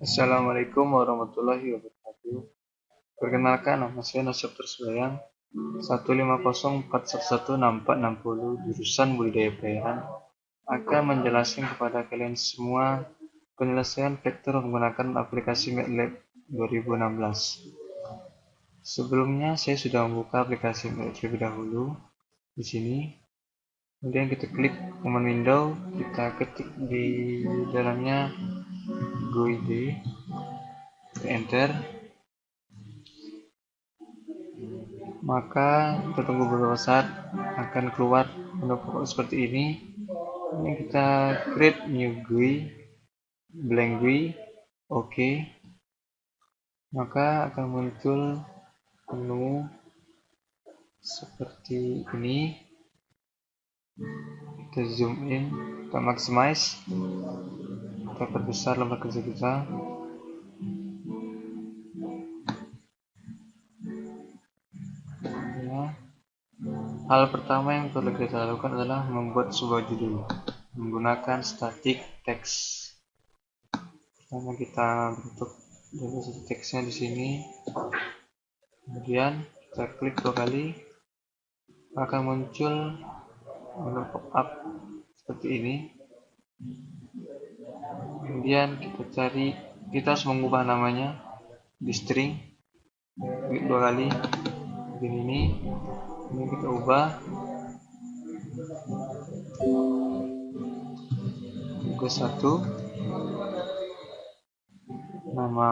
Assalamualaikum warahmatullahi wabarakatuh. Perkenalkan, nama saya Nasib Tersubayang, 150411460 jurusan Budidaya Perairan, akan menjelaskan kepada kalian semua penyelesaian vektor menggunakan aplikasi MATLAB 2016. Sebelumnya saya sudah membuka aplikasi MATLAB terlebih dahulu di sini. Kemudian kita klik command window, kita ketik di dalamnya GUID, enter. Maka kita tunggu beberapa saat, akan keluar menu pokok seperti ini. Ini kita create new GUI, blank GUI, OK. Maka akan muncul menu seperti ini. Kita zoom in, kita maximize, kita perbesar lembar kerja kita. Hal pertama yang perlu kita lakukan adalah membuat sebuah judul menggunakan static text. Pertama kita bentuk dulu static text-nya di sini. Kemudian kita klik 2 kali, akan muncul menu pop-up seperti ini. Kemudian kita harus mengubah namanya di string. Klik 2 kali, begini ini. Ini kita ubah tugas 1, nama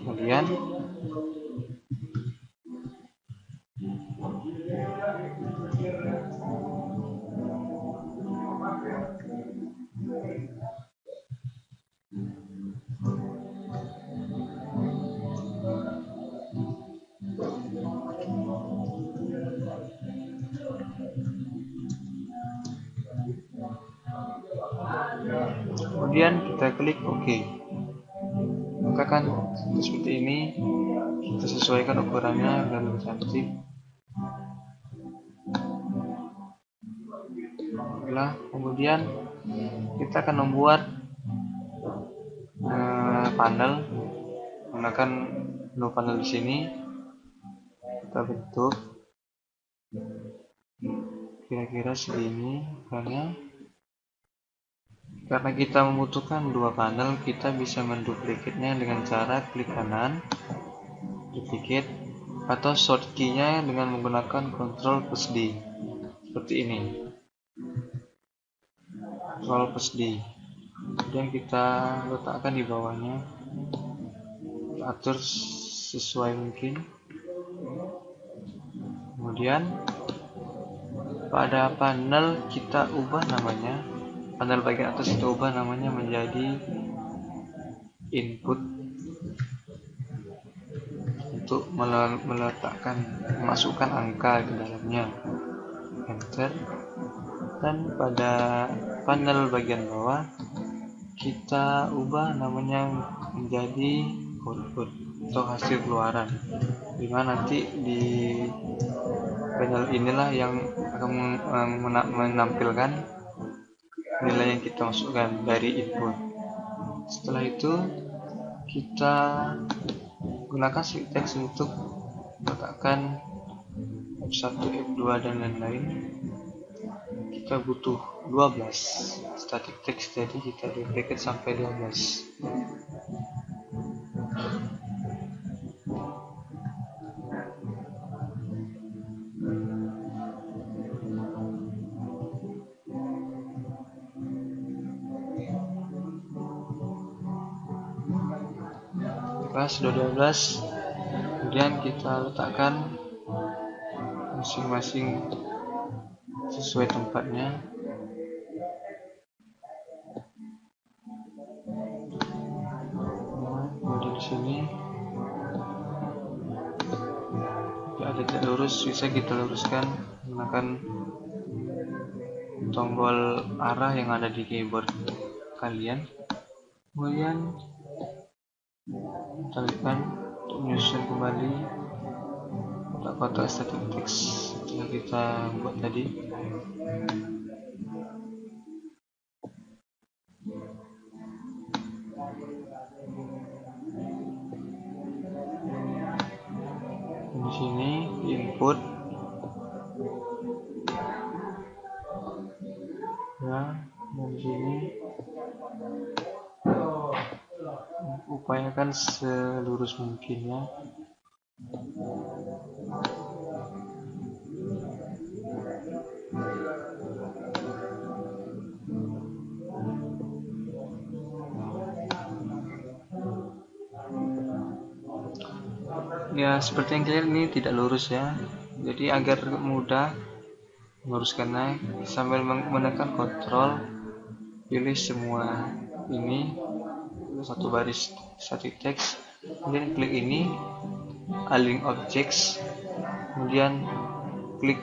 kalian, kemudian kita klik OK. Maka kan seperti ini, kita sesuaikan ukurannya dan lebih cantik. Kemudian kita akan membuat panel menggunakan menu panel di sini. Kita bentuk kira-kira segini ukurannya. Karena kita membutuhkan 2 panel, kita bisa menduplikatnya dengan cara klik kanan, duplicate, atau shortcut-nya dengan menggunakan Ctrl plus D seperti ini. Ctrl plus D. Kemudian kita letakkan di bawahnya, kita atur sesuai mungkin. Kemudian pada panel kita ubah namanya, panel bagian atas kita ubah namanya menjadi input untuk memasukkan angka ke dalamnya. Enter. Dan pada panel bagian bawah kita ubah namanya menjadi output atau hasil keluaran, dimana nanti di panel inilah yang akan menampilkan nilai yang kita masukkan dari input. Setelah itu kita gunakan static text untuk letakkan F1, F2 dan lain-lain. Kita butuh 12 static text, jadi kita duplicate sampai 12. Sudah 12, kemudian kita letakkan masing-masing sesuai tempatnya. Kemudian di sini ada tidak lurus, bisa kita luruskan menggunakan tombol arah yang ada di keyboard kalian. Kemudian tekan untuk menyusun kembali kotak-kotak static text setelah kita buat tadi. input. Nah, dan sini upayakan selurus mungkinnya. Ya, seperti yang kalian ini tidak lurus ya. Jadi agar mudah meluruskannya, sambil menekan Ctrl, pilih semua ini satu baris static text, kemudian klik ini align objects, kemudian klik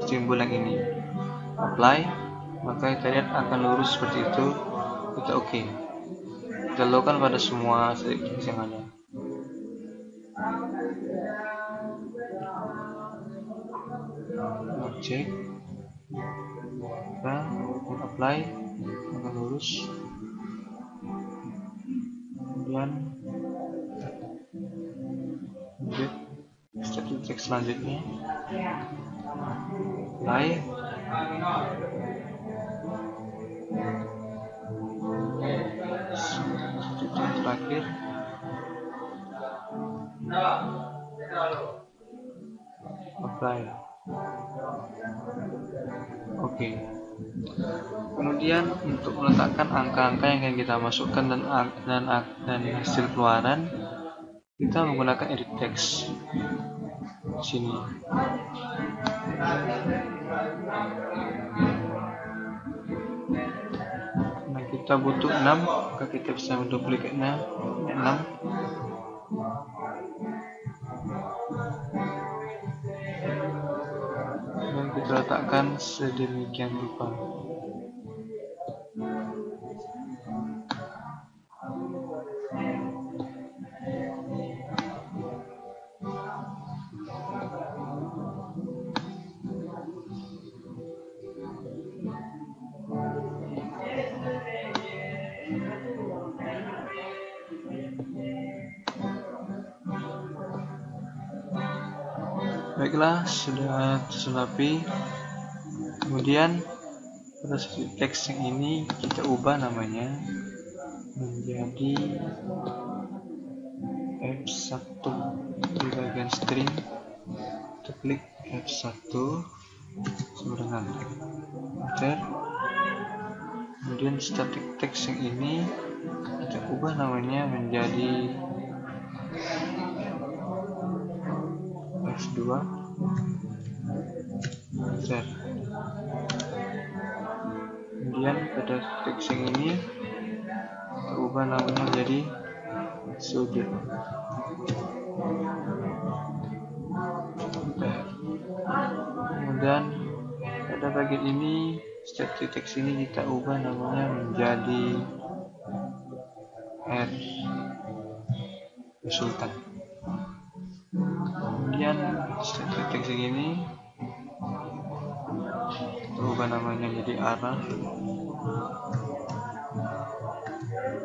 simbol yang ini apply, maka kalian akan lurus seperti itu. Kita oke. Kita lakukan pada semua static text yang ada. Objek, kita apply, akan lurus. Kemudian lanjut static text selanjutnya, apply, static text terakhir, apply. Oke. Kemudian untuk meletakkan angka-angka yang akan kita masukkan dan hasil keluaran, kita menggunakan edit text di sini. Nah, kita butuh 6, maka kita bisa menduplikatnya 6. Dan kita letakkan sedemikian rupa. Baiklah, sudah tersunapi. Kemudian pada teks yang ini kita ubah namanya menjadi F1 di bagian string. Kita klik F1 sama dengan enter. Kemudian static text yang ini kita ubah namanya menjadi F2 enter. Kemudian pada teks yang ini kita ubah namanya menjadi sudut. Kemudian pada bagian ini static text ini kita ubah namanya menjadi R resultan. Kemudian static text ini kita ubah namanya menjadi arah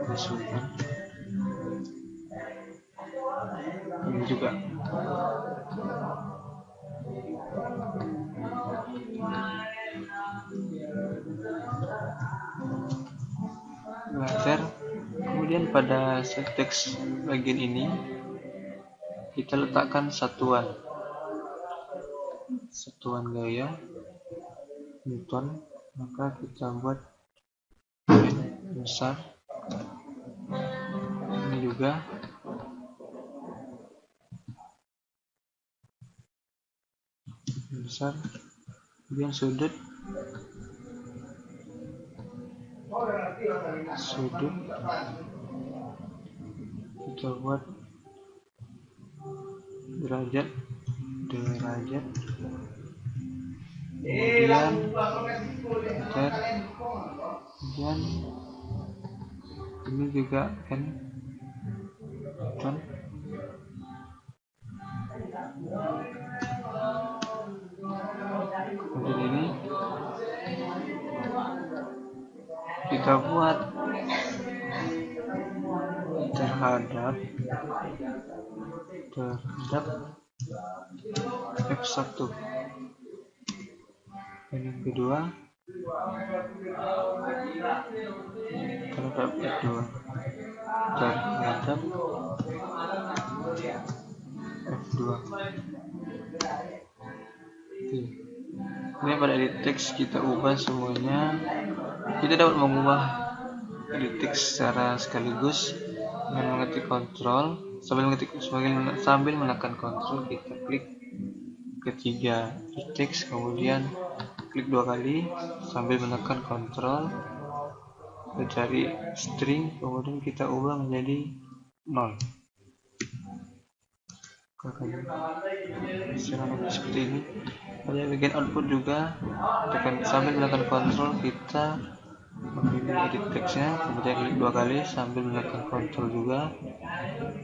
resultan. Ini juga enter. Kemudian pada teks bagian ini kita letakkan satuan gaya Newton, maka kita buat besar. Ini juga besar. Kemudian sudut kita buat derajat. Kemudian enter. Kemudian ini juga N. Kemudian ini kita buat terhadap F1. Dan yang kedua terhadap F2 terhadap F2. Oke. Ini pada edit text kita ubah semuanya. Kita dapat mengubah edit text secara sekaligus dengan mengetik Ctrl sambil menekan Ctrl, kita klik ketiga edit text, kemudian klik 2 kali sambil menekan Ctrl, kita cari string, kemudian kita ubah menjadi 0. Seperti ini. Pada bagian output juga sambil menekan Ctrl, kita memilih edit textnya, kemudian klik 2 kali sambil menekan Ctrl juga,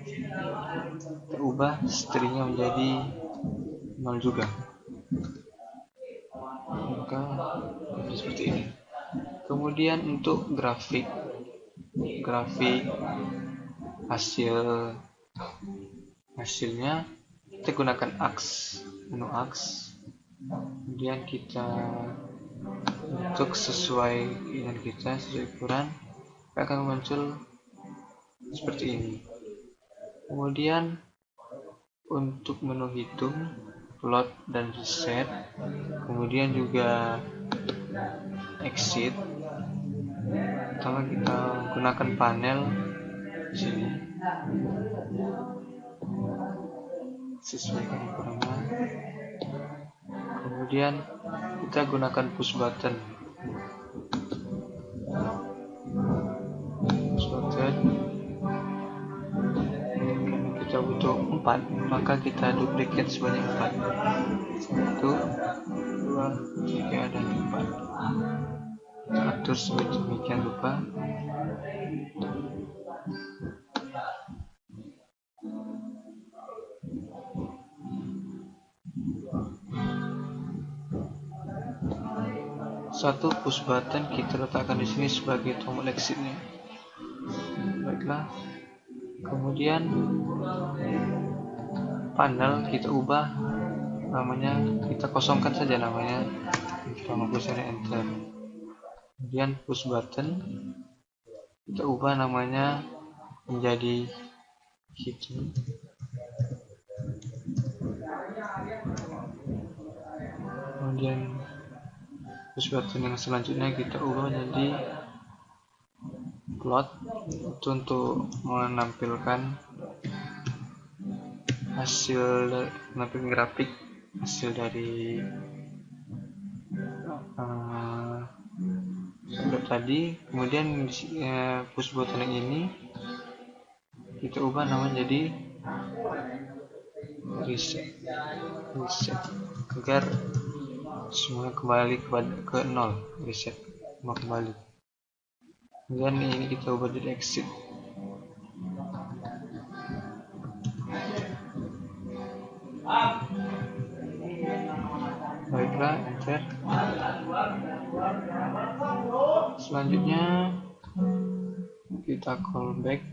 kita ubah stringnya menjadi 0 juga. Maka seperti ini. Kemudian untuk grafik hasilnya kita gunakan menu AX, kemudian kita untuk sesuai keinginan kita, sesuai ukuran, akan muncul seperti ini. Kemudian untuk menu hitung, plot dan reset, kemudian juga exit, pertama kita gunakan panel di sini, sesuaikan ukurannya. Kemudian kita gunakan push button. Karena kita butuh 4, maka kita duplicate sebanyak 4. 1, 2, 3, dan 4. Atur sedemikian rupa. Satu push button kita letakkan di sini sebagai tombol exitnya. Baiklah. Kemudian panel kita ubah namanya, kita kosongkan saja namanya, sama tulisannya enter. Kemudian push button kita ubah namanya menjadi hitung. Kemudian push button yang selanjutnya kita ubah menjadi plot, itu untuk menampilkan menampilkan grafik hasil dari tadi. Kemudian push button yang ini kita ubah namanya jadi reset agar semua kembali ke 0, reset semua kembali. Kemudian ini kita ubah jadi exit. Baiklah, enter. Selanjutnya kita callback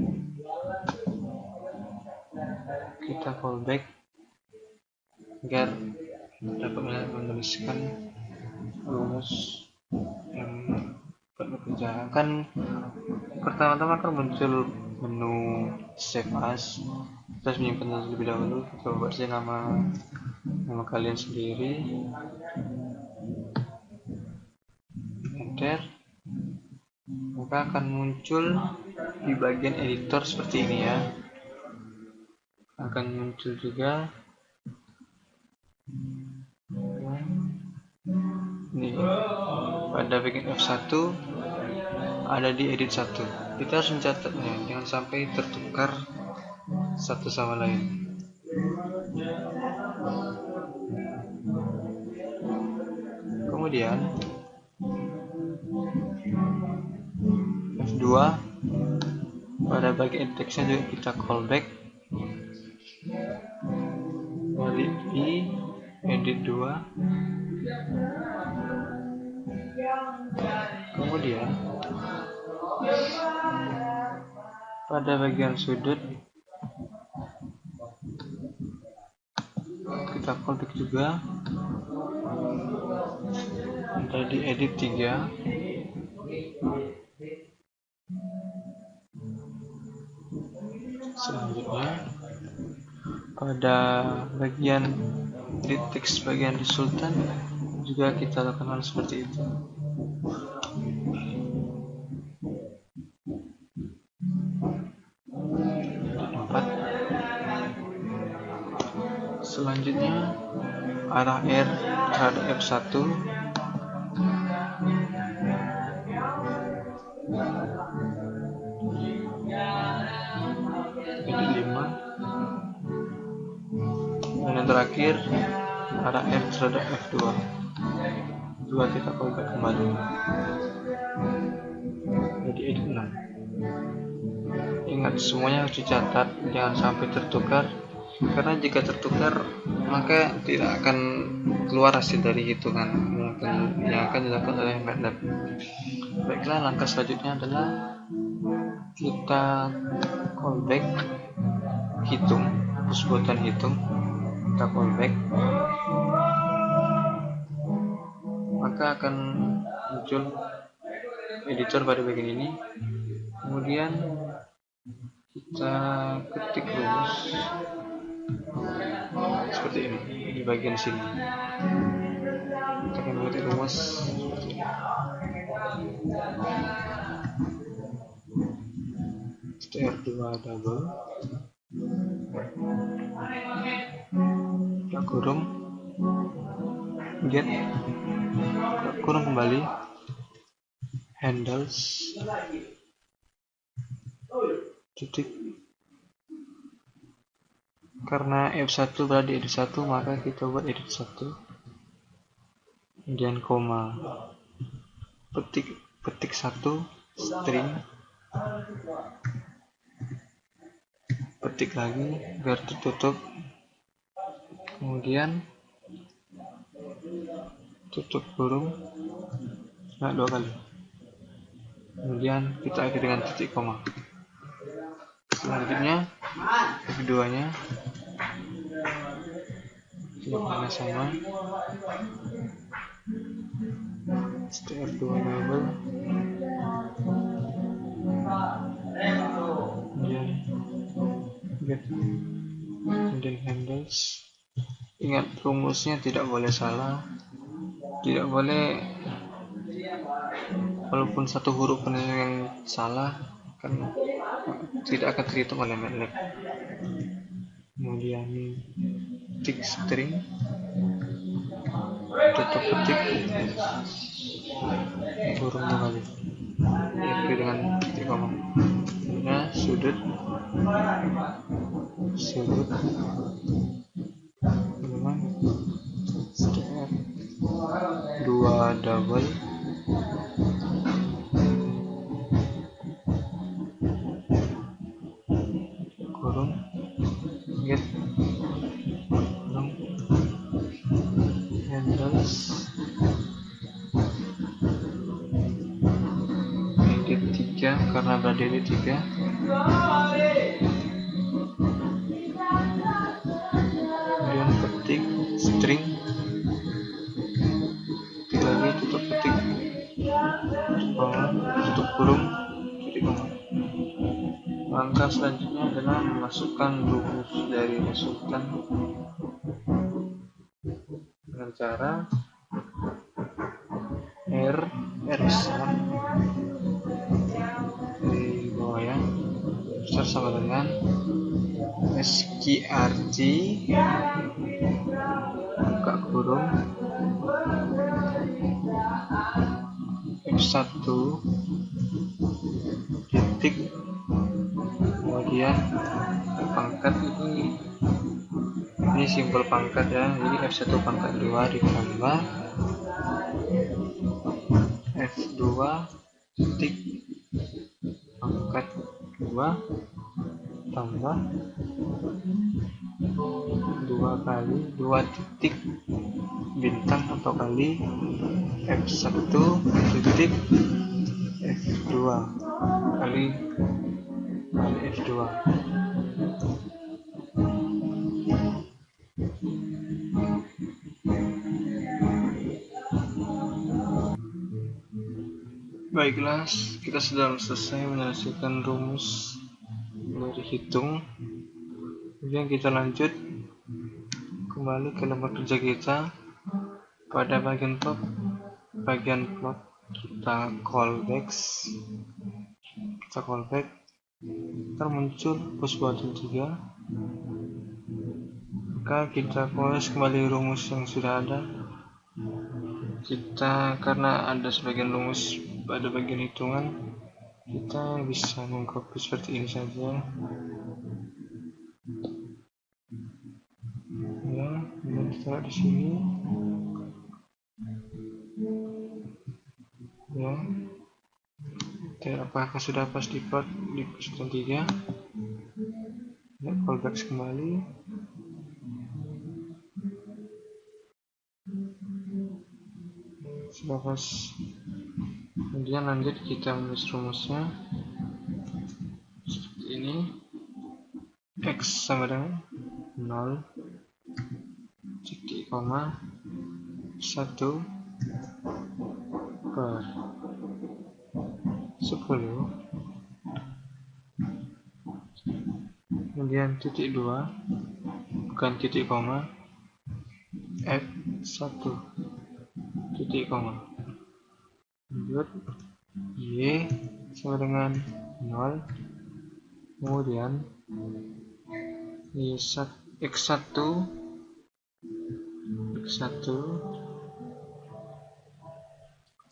agar dapat menuliskan rumus yang bekerja. Kan pertama-tama kan muncul menu save as, kita menyimpan terlebih dahulu. Kita buat saja nama kalian sendiri, enter, maka akan muncul di bagian editor seperti ini ya. Akan muncul juga ini pada bagian F1 ada di edit 1. Kita harus mencatatnya, jangan sampai tertukar satu sama lain. Kemudian F2 pada bagian teksnya juga kita callback, balik di edit 2. Kemudian pada bagian sudut kita callback juga, ada di edit 3. Selanjutnya pada bagian edit text bagian resultant juga kita lakukan hal seperti itu. Selanjutnya arah R terhadap F1 edit 5, dan yang terakhir arah R terhadap F2 juga kita callback kembali jadi edit 6. Ingat, semuanya harus dicatat, jangan sampai tertukar, karena jika tertukar maka tidak akan keluar hasil dari hitungan yang akan dilakukan oleh MATLAB. Baiklah, langkah selanjutnya adalah kita callback hitung, push button hitung, kita callback, maka akan muncul editor pada bagian ini. Kemudian kita ketik rumus seperti ini di bagian sini. Kita akan mengetik rumus seperti ini. str2 double kita kurung get kurung kembali handles titik, karena F1 berada di edit 1 maka kita buat edit 1, kemudian koma, petik 1 string, petik lagi biar tertutup, kemudian tutup kurung, nah 2 kali, kemudian kita akhiri dengan titik koma. Selanjutnya F2 nya silakan sama str2 double, kemudian get, kemudian handles. Ingat, rumusnya tidak boleh salah, tidak boleh walaupun satu huruf pun yang salah kan tidak akan terhitung oleh MATLAB. Kemudian titik string, tutup petik, kurung 2 kali, akhiri dengan titik koma. Nah, sudut memang str2 double, kurung get, kurung handles, edit 3 karena berada di 3, kemudian petik string, petik lagi, tutup petik, tutup kurung, titik koma. Langkah selanjutnya adalah memasukkan rumus dari resultant dengan cara R besar di bawah ya, besar sama dengan sqrt buka kurung F1 titik, kemudian pangkat ini simbol pangkat ya, jadi F1 pangkat 2 ditambah F2 titik pangkat 2 tambah 2 kali 2 titik bintang atau kali F1 titik F2 kali F2. Baiklah, kita sudah selesai menyelesaikan rumus dari hitung. Kemudian kita lanjut kembali ke lembar kerja kita. Pada bagian plot kita callback, ntar muncul push button 3, maka kita proses kembali rumus yang sudah ada. Karena ada sebagian rumus pada bagian hitungan, kita bisa mengcopy seperti ini saja ya. Kemudian kita lihat di sini ya, apakah sudah pas di plot di push button 3 ya. Callback kembali, sudah pas. Kemudian lanjut kita menulis rumusnya seperti ini. X sama dengan 0 titik koma 1 per 10, kemudian titik 2 bukan titik koma, F1 titik koma, lanjut Y sama dengan 0, kemudian X1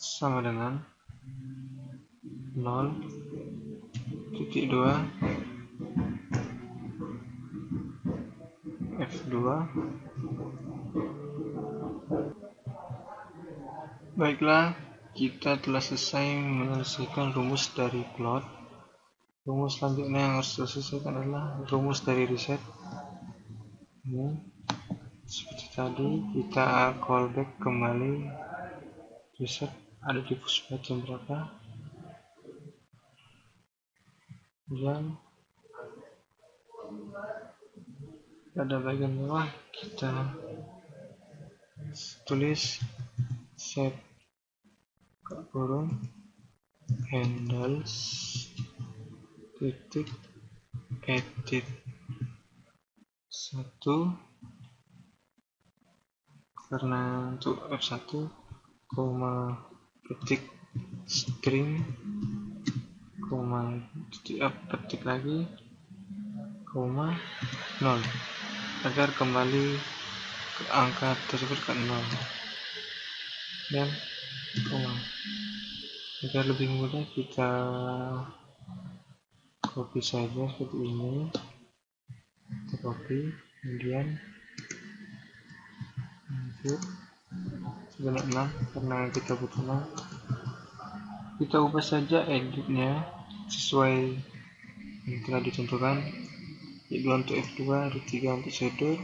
sama dengan 0 titik 2 F2. Baiklah, kita telah selesai menyelesaikan rumus dari plot. Rumus selanjutnya yang harus diselesaikan adalah rumus dari reset. Ini seperti tadi, kita callback kembali reset ada di push button berapa, dan pada bagian bawah kita tulis set handles titik edit 1, karena untuk F1 koma ketik string koma ketik lagi koma 0 agar kembali ke angka tersebut ke 0, dan koma. Agar lebih mudah kita copy saja seperti ini, kita copy, kemudian lanjut sebanyak 6 karena kita butuh 6. Kita ubah saja editnya sesuai yang telah ditentukan, yaitu untuk F2, R3 untuk sudut,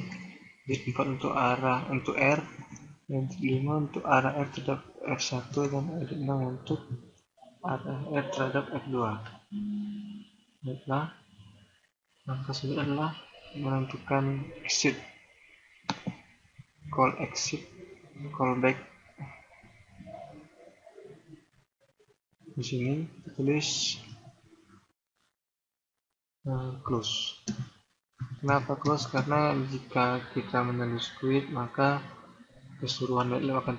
R4 untuk arah untuk R, dan 5 untuk arah R terhadap F1, dan R6 untuk arah R terhadap F2. Baiklah, langkah selanjutnya adalah menentukan exit, callback. Di sini tulis close. Kenapa close? Karena jika kita menulis quit, maka keseluruhan MATLAB akan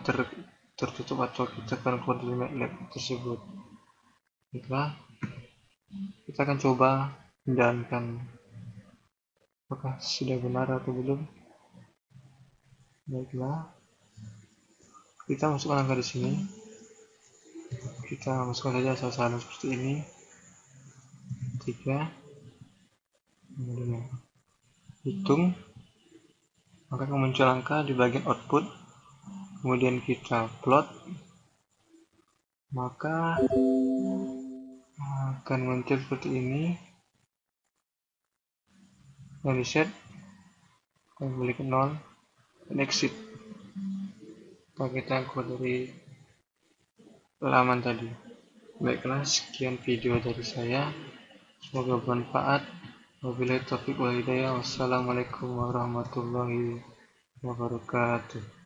tertutup atau kita akan keluar dari MATLAB tersebut. Baiklah, kita akan coba menjalankan apakah sudah benar atau belum. Baiklah, kita masukkan angka di sini. Kita masukkan saja asal-asalan seperti ini, 3, kemudian hitung, maka akan muncul angka di bagian output. Kemudian kita plot, maka akan muncul seperti ini, dan reset kembali ke 0, dan exit. Maka kita keluar dari halaman tadi. Baiklah, sekian video dari saya, semoga bermanfaat. Wabillahi taufiq wal hidayah. Wassalamualaikum warahmatullahi wabarakatuh.